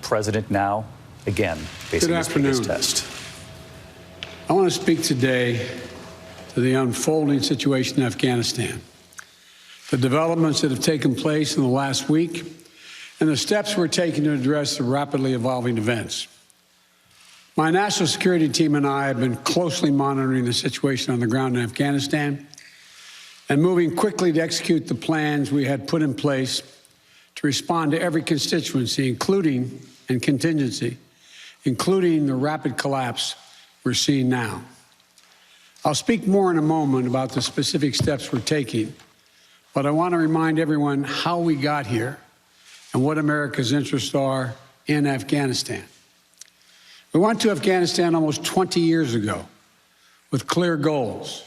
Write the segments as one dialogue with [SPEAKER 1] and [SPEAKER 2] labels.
[SPEAKER 1] president now, again, facing his biggest test.
[SPEAKER 2] I want to speak today to the unfolding situation in Afghanistan, the developments that have taken place in the last week, and the steps we're taking to address the rapidly evolving events. My national security team and I have been closely monitoring the situation on the ground in Afghanistan and moving quickly to execute the plans we had put in place to respond to every constituency, including and contingency, including the rapid collapse we're seeing now. I'll speak more in a moment about the specific steps we're taking, but I want to remind everyone how we got here and what America's interests are in Afghanistan. We went to Afghanistan almost 20 years ago with clear goals.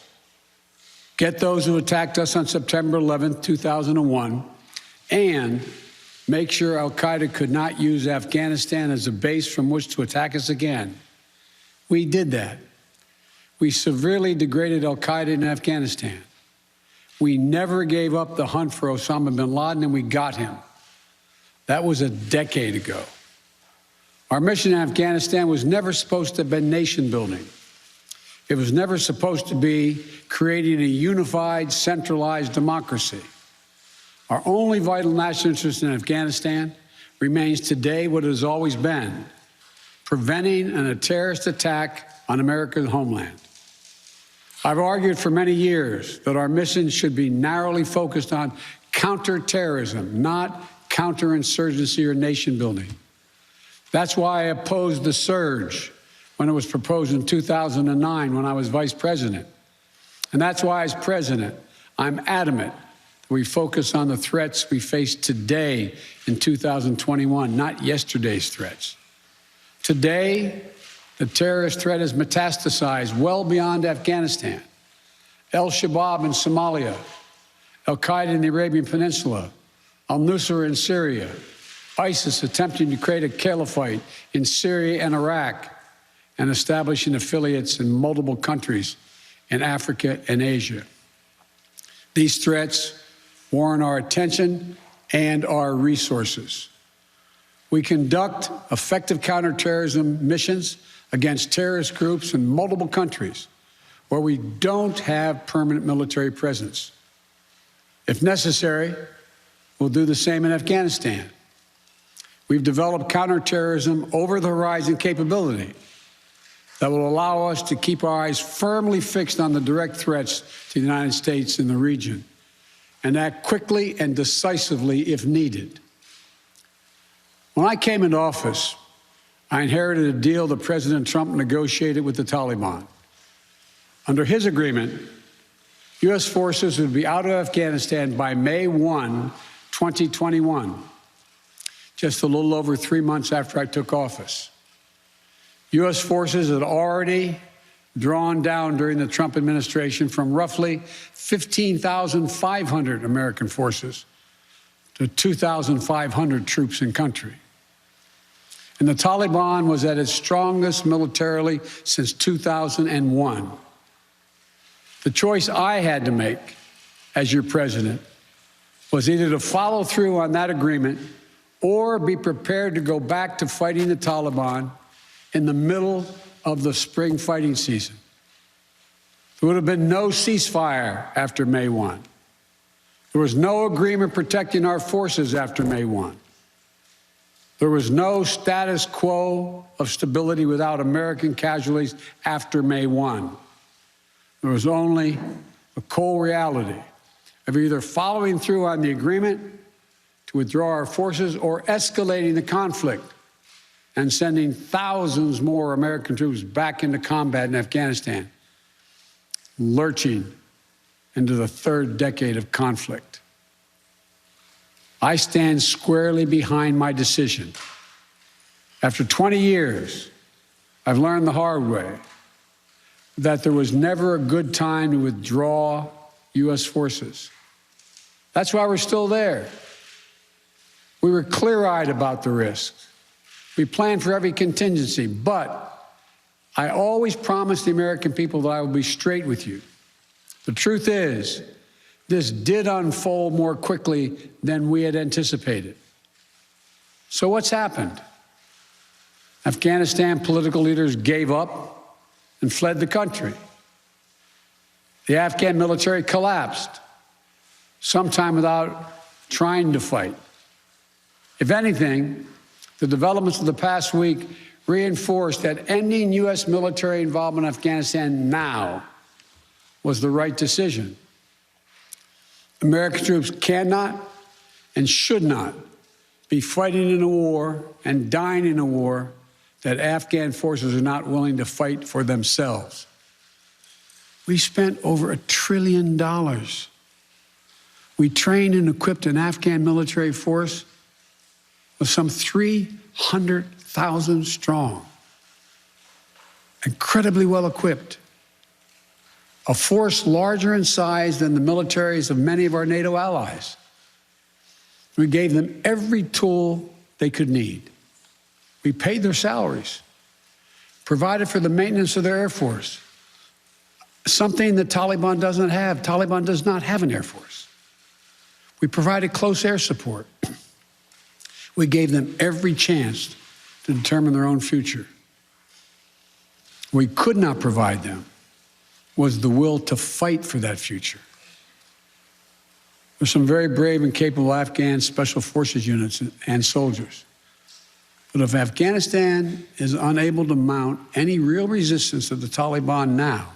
[SPEAKER 2] Get those who attacked us on September 11, 2001, and make sure al-Qaeda could not use Afghanistan as a base from which to attack us again. We did that. We severely degraded al-Qaeda in Afghanistan. We never gave up the hunt for Osama bin Laden, and we got him. That was a decade ago. Our mission in Afghanistan was never supposed to have been nation building. It was never supposed to be creating a unified, centralized democracy. Our only vital national interest in Afghanistan remains today what it has always been: preventing a terrorist attack on America's homeland. I've argued for many years that our mission should be narrowly focused on counterterrorism, not counterinsurgency or nation building. That's why I opposed the surge when it was proposed in 2009 when I was vice president. And that's why, as president, I'm adamant that we focus on the threats we face today in 2021, not yesterday's threats. Today, the terrorist threat has metastasized well beyond Afghanistan. Al-Shabaab in Somalia, al-Qaeda in the Arabian Peninsula, al-Nusra in Syria, ISIS attempting to create a caliphate in Syria and Iraq, and establishing affiliates in multiple countries in Africa and Asia. These threats warrant our attention and our resources. We conduct effective counterterrorism missions against terrorist groups in multiple countries where we don't have permanent military presence. If necessary, we'll do the same in Afghanistan. We've developed counterterrorism over-the-horizon capability that will allow us to keep our eyes firmly fixed on the direct threats to the United States in the region and act quickly and decisively if needed. When I came into office, I inherited a deal that President Trump negotiated with the Taliban. Under his agreement, U.S. forces would be out of Afghanistan by May 1, 2021. Just a little over 3 months after I took office. U.S. forces had already drawn down during the Trump administration from roughly 15,500 American forces to 2,500 troops in country. And the Taliban was at its strongest militarily since 2001. The choice I had to make as your president was either to follow through on that agreement or be prepared to go back to fighting the Taliban in the middle of the spring fighting season. There would have been no ceasefire after May 1. There was no agreement protecting our forces after May 1. There was no status quo of stability without American casualties after May 1. There was only a cold reality of either following through on the agreement to withdraw our forces or escalating the conflict and sending thousands more American troops back into combat in Afghanistan, lurching into the third decade of conflict. I stand squarely behind my decision. After 20 years, I've learned the hard way that there was never a good time to withdraw U.S. forces. That's why we're still there. We were clear-eyed about the risks. We planned for every contingency, but I always promised the American people that I would be straight with you. The truth is, this did unfold more quickly than we had anticipated. So what's happened? Afghanistan political leaders gave up and fled the country. The Afghan military collapsed, sometime without trying to fight. If anything, the developments of the past week reinforced that ending U.S. military involvement in Afghanistan now was the right decision. American troops cannot and should not be fighting in a war and dying in a war that Afghan forces are not willing to fight for themselves. We spent over $1 trillion. We trained and equipped an Afghan military force with some 300,000 strong, incredibly well equipped, a force larger in size than the militaries of many of our NATO allies. We gave them every tool they could need. We paid their salaries, provided for the maintenance of their Air Force, something the Taliban doesn't have. Taliban does not have an Air Force. We provided close air support. We gave them every chance to determine their own future. What we could not provide them was the will to fight for that future. There's some very brave and capable Afghan special forces units and soldiers. But if Afghanistan is unable to mount any real resistance to the Taliban now,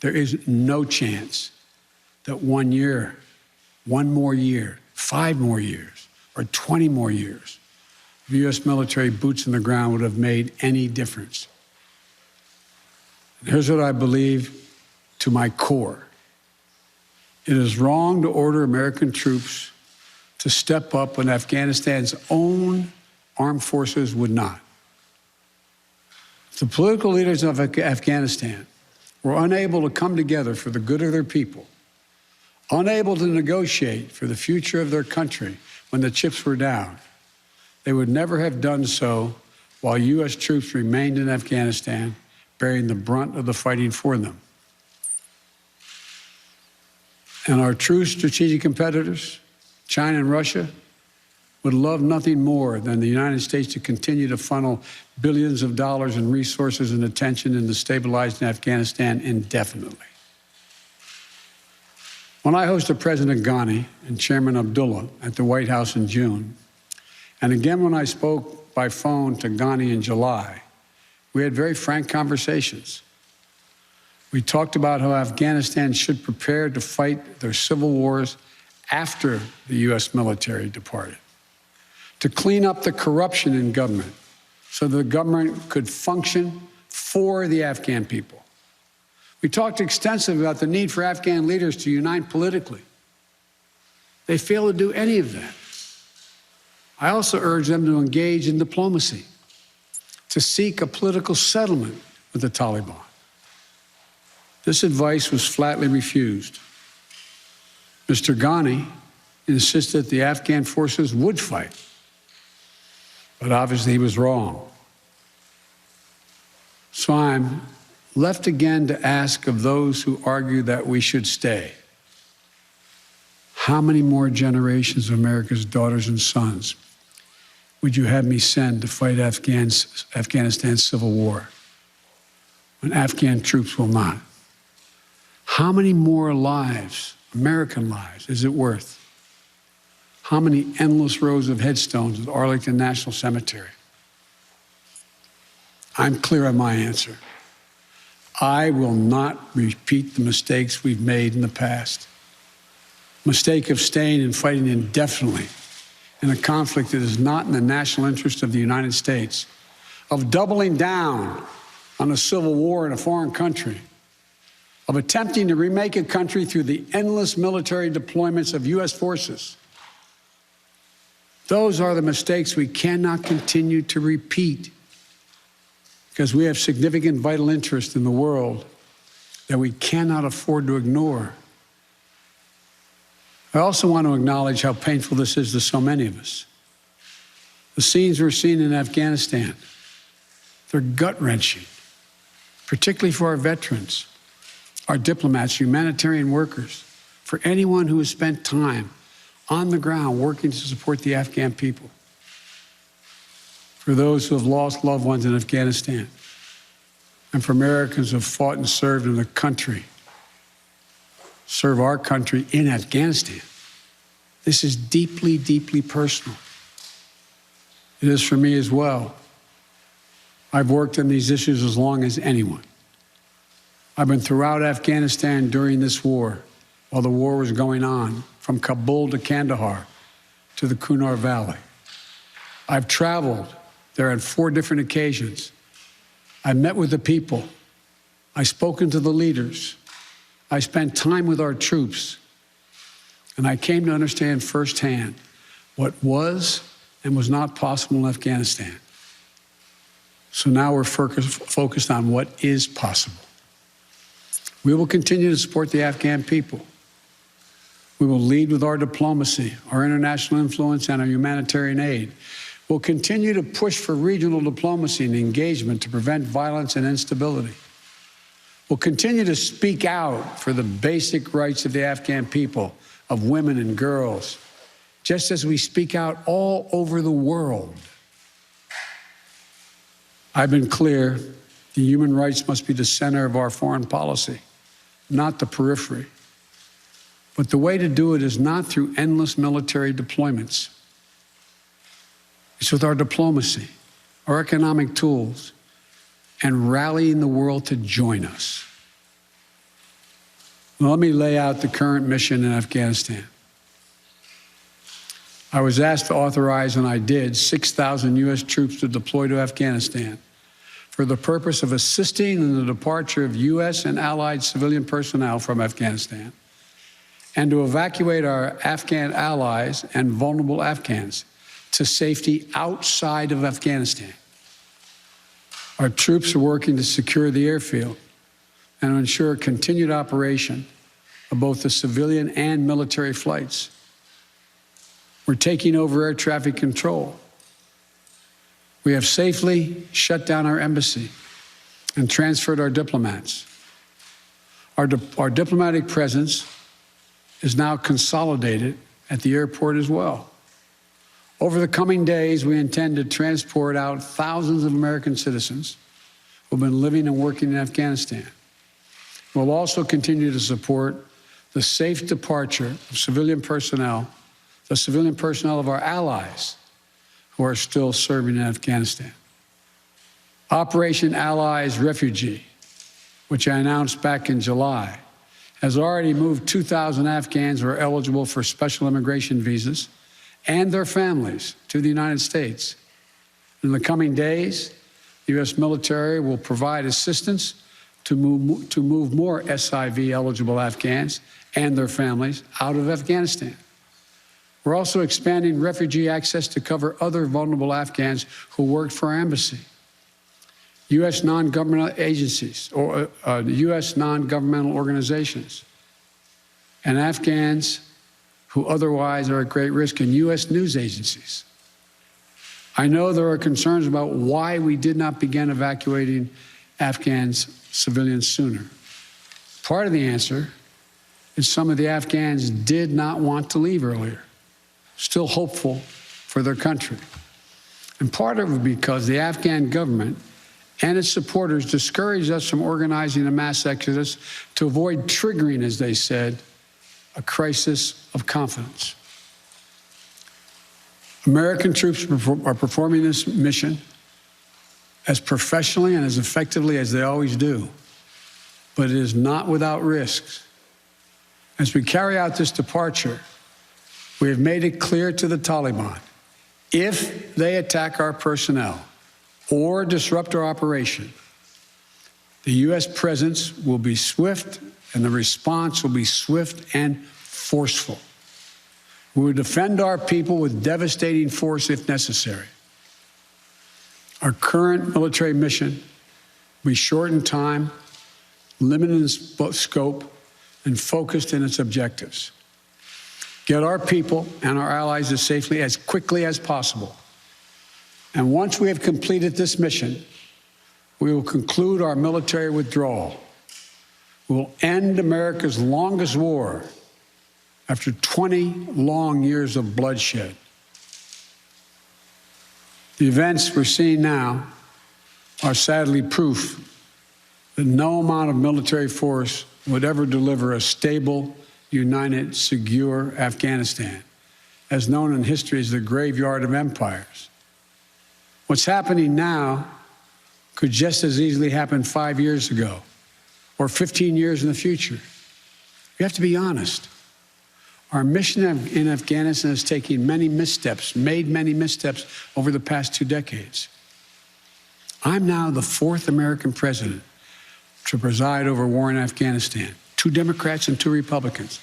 [SPEAKER 2] there is no chance that 1 year, 1 more year, 5 more years, or 20 more years of U.S. military boots on the ground would have made any difference. And here's what I believe to my core. It is wrong to order American troops to step up when Afghanistan's own armed forces would not. If the political leaders of Afghanistan were unable to come together for the good of their people, unable to negotiate for the future of their country when the chips were down, they would never have done so while U.S. troops remained in Afghanistan, bearing the brunt of the fighting for them. And our true strategic competitors, China and Russia, would love nothing more than the United States to continue to funnel billions of dollars in resources and attention into stabilizing Afghanistan indefinitely. When I hosted President Ghani and Chairman Abdullah at the White House in June, and again when I spoke by phone to Ghani in July, we had very frank conversations. We talked about how Afghanistan should prepare to fight their civil wars after the U.S. military departed, to clean up the corruption in government so the government could function for the Afghan people. We talked extensively about the need for Afghan leaders to unite politically. They failed to do any of that. I also urged them to engage in diplomacy, to seek a political settlement with the Taliban. This advice was flatly refused. Mr. Ghani insisted the Afghan forces would fight, but obviously he was wrong. So I'm left again to ask of those who argue that we should stay, how many more generations of America's daughters and sons would you have me send to fight Afghanistan's civil war when Afghan troops will not? How many more lives, American lives, is it worth? How many endless rows of headstones at Arlington National Cemetery? I'm clear on my answer. I will not repeat the mistakes we've made in the past. Mistake of staying and fighting indefinitely in a conflict that is not in the national interest of the United States, of doubling down on a civil war in a foreign country, of attempting to remake a country through the endless military deployments of U.S. forces. Those are the mistakes we cannot continue to repeat because we have significant vital interest in the world that we cannot afford to ignore. I also want to acknowledge how painful this is to so many of us. The scenes we're seeing in Afghanistan, they're gut-wrenching, particularly for our veterans, our diplomats, humanitarian workers, for anyone who has spent time on the ground working to support the Afghan people. for those who have lost loved ones in Afghanistan, and for Americans who have fought and served in the country, serve our country in Afghanistan. This is deeply, deeply personal. It is for me as well. I've worked on these issues as long as anyone. I've been throughout Afghanistan during this war, while the war was going on, from Kabul to Kandahar to the Kunar Valley. I've traveled there on 4 different occasions. I met with the people. I've spoken to the leaders. I spent time with our troops. And I came to understand firsthand what was and was not possible in Afghanistan. So now we're focused on what is possible. We will continue to support the Afghan people. We will lead with our diplomacy, our international influence, and our humanitarian aid. We'll continue to push for regional diplomacy and engagement to prevent violence and instability. We'll continue to speak out for the basic rights of the Afghan people, of women and girls, just as we speak out all over the world. I've been clear, the human rights must be the center of our foreign policy, not the periphery. But the way to do it is not through endless military deployments. It's with our diplomacy, our economic tools, and rallying the world to join us. Now, let me lay out the current mission in Afghanistan. I was asked to authorize, and I did, 6,000 U.S. troops to deploy to Afghanistan for the purpose of assisting in the departure of U.S. and allied civilian personnel from Afghanistan, and to evacuate our Afghan allies and vulnerable Afghans to safety outside of Afghanistan. Our troops are working to secure the airfield and to ensure continued operation of both the civilian and military flights. We're taking over air traffic control. We have safely shut down our embassy and transferred our diplomats. Our diplomatic presence is now consolidated at the airport as well. Over the coming days, we intend to transport out thousands of American citizens who have been living and working in Afghanistan. We'll also continue to support the safe departure of civilian personnel, the civilian personnel of our allies who are still serving in Afghanistan. Operation Allies Refugee, which I announced back in July, has already moved 2,000 Afghans who are eligible for special immigration visas and their families to the United States. In the coming days, the U.S. military will provide assistance to move more SIV-eligible Afghans and their families out of Afghanistan. We're also expanding refugee access to cover other vulnerable Afghans who worked for our embassy. U.S. non-governmental agencies or U.S. non-governmental organizations and Afghans who otherwise are at great risk, in U.S. news agencies. I know there are concerns about why we did not begin evacuating Afghans civilians sooner. Part of the answer is some of the Afghans did not want to leave earlier, still hopeful for their country. And part of it because the Afghan government and its supporters discouraged us from organizing a mass exodus to avoid triggering, as they said, a crisis of confidence. American troops are performing this mission as professionally and as effectively as they always do, but it is not without risks. As we carry out this departure, we have made it clear to the Taliban, if they attack our personnel or disrupt our operation, the U.S. presence will be swift and the response will be swift and forceful. We will defend our people with devastating force if necessary. Our current military mission will be short in time, limited in scope, and focused in its objectives. Get our people and our allies as safely as quickly as possible. And once we have completed this mission, we will conclude our military withdrawal. We will end America's longest war after 20 long years of bloodshed. The events we're seeing now are sadly proof that no amount of military force would ever deliver a stable, united, secure Afghanistan, as known in history as the graveyard of empires. What's happening now could just as easily happen 5 years ago or 15 years in the future. We have to be honest. Our mission in Afghanistan is taking many missteps, made many missteps over the past 2 decades. I'm now the 4th American president to preside over war in Afghanistan. 2 Democrats and 2 Republicans.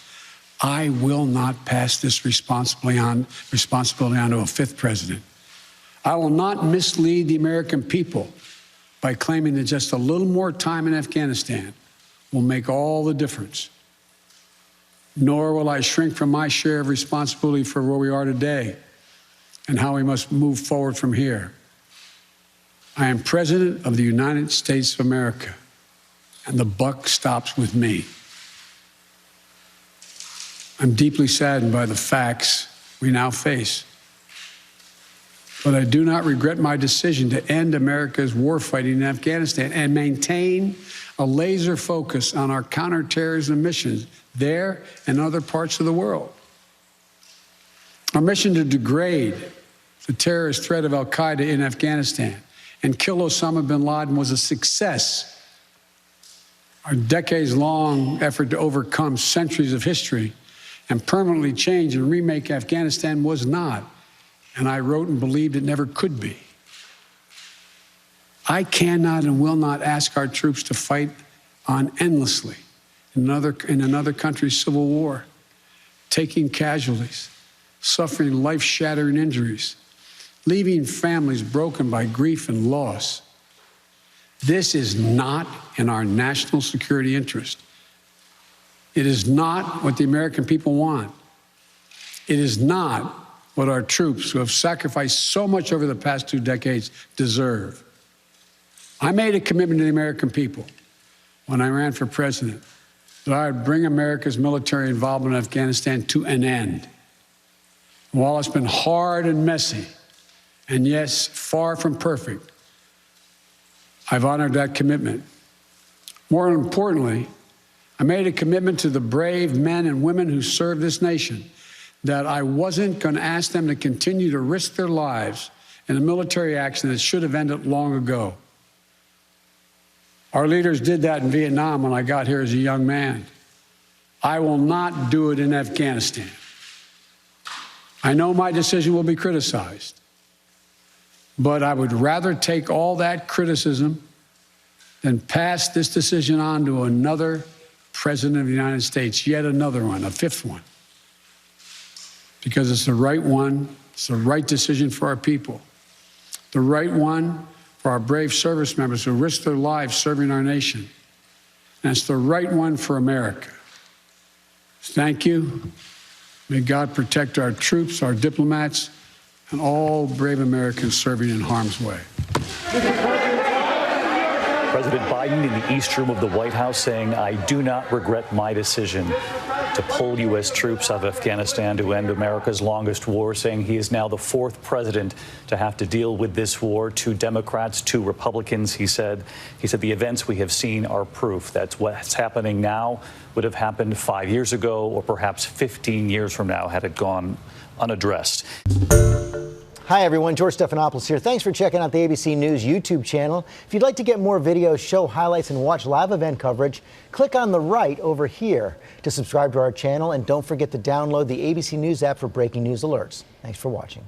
[SPEAKER 2] I will not pass this responsibility on to a 5th president. I will not mislead the American people by claiming that just a little more time in Afghanistan will make all the difference. Nor will I shrink from my share of responsibility for where we are today and how we must move forward from here. I am President of the United States of America, and the buck stops with me. I'm deeply saddened by the facts we now face. But I do not regret my decision to end America's warfighting in Afghanistan and maintain a laser focus on our counterterrorism missions there and other parts of the world. Our mission to degrade the terrorist threat of al-Qaeda in Afghanistan and kill Osama bin Laden was a success. Our decades-long effort to overcome centuries of history and permanently change and remake Afghanistan was not, and I wrote and believed it never could be. I cannot and will not ask our troops to fight on endlessly in another country's civil war, taking casualties, suffering life-shattering injuries, leaving families broken by grief and loss. This is not in our national security interest. It is not what the American people want. It is not what our troops, who have sacrificed so much over the past 2 decades, deserve. I made a commitment to the American people when I ran for president that I would bring America's military involvement in Afghanistan to an end. And while it's been hard and messy, and yes, far from perfect, I've honored that commitment. More importantly, I made a commitment to the brave men and women who serve this nation that I wasn't going to ask them to continue to risk their lives in a military action that should have ended long ago. Our leaders did that in Vietnam when I got here as a young man. I will not do it in Afghanistan. I know my decision will be criticized, but I would rather take all that criticism than pass this decision on to another president of the United States, yet another one, a 5th one. Because it's the right one, it's the right decision for our people, the right one for our brave service members who risk their lives serving our nation, and it's the right one for America. Thank you. May God protect our troops, our diplomats, and all brave Americans serving in harm's way.
[SPEAKER 1] President Biden in the East Room of the White House saying, "I do not regret my decision to pull U.S. troops out of Afghanistan to end America's longest war," saying he is now the 4th president to have to deal with this war. 2 Democrats, 2 Republicans, he said. He said the events we have seen are proof that what's happening now would have happened 5 years ago or perhaps 15 years from now had it gone unaddressed.
[SPEAKER 3] Hi, everyone. George Stephanopoulos here. Thanks for checking out the ABC News YouTube channel. If you'd like to get more videos, show highlights, and watch live event coverage, click on the right over here to subscribe to our channel. And don't forget to download the ABC News app for breaking news alerts. Thanks for watching.